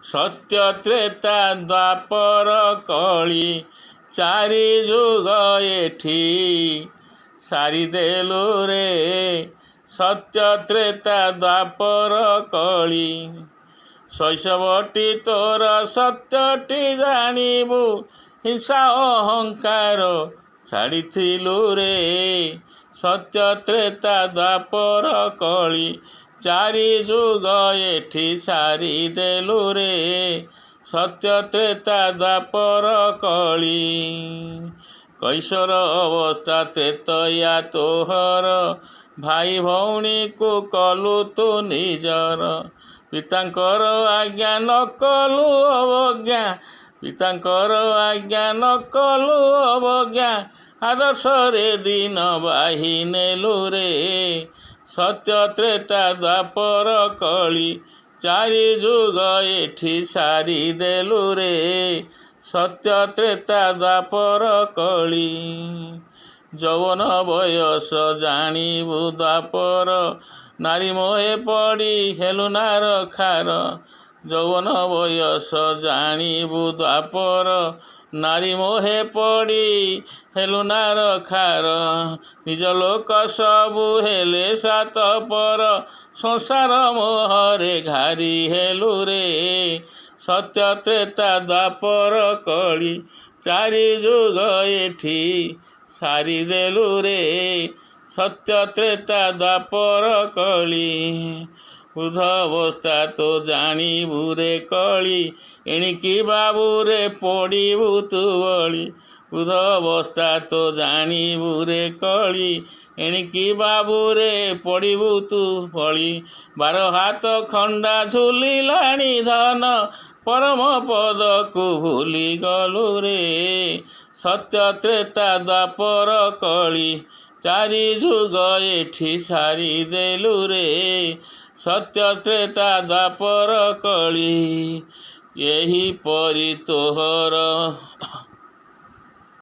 सत्य त्रेता द्वापर कली चारि जुग एठी सारिदेलु रे सत्य त्रेता द्वापर कली शैशवटी तोर सत्यटी जानिबु हिंसा अहंकार छाड़िथिलु रे सत्य त्रेता द्वापर कली चारि जुग एठी सारिदेलु रे सत्य त्रेता द्वापर कली कैशोर अवस्था त्रेतया तोहर भाई भौणी को कलु तु निजर पितांकर आज्ञा न कलु अवज्ञा पितांकर आज्ञा न कलु अवज्ञा आदर्श रे दिन बाही नेलु रे सत्य त्रेता द्वापर कली चारि जुग एठी सारिदेलु रे सत्य त्रेता द्वापर कली यौवन बयस जानिबु द्वापर नारी मोहे पड़ी हेलु नार खार यौवन बयस जानिबु द्वापर नारी मोहे पड़ी हेलु नार खार निज लोक सबु हेले सात पर संसार मोहरे घारी हेलु रे सत्य त्रेता द्वापर कली चारि जुग एठी सारिदेलु रे सत्य त्रेता द्वापर कली वृद्ध अवस्था तो जानिबु रे कली एणिकी बाबू रे पड़िबु तु बली वृद्ध अवस्था तो जानिबु रे कली एणिकी बाबू रे पड़िबु तु बली 12 हाथ खंडा झुलिलाणी धन परम पद को भूली गलु रे सत्य त्रेता द्वापर कली चारि जुग एठी सारिदेलु रे सत्य त्रेता द्वापर कली एही परि तोहर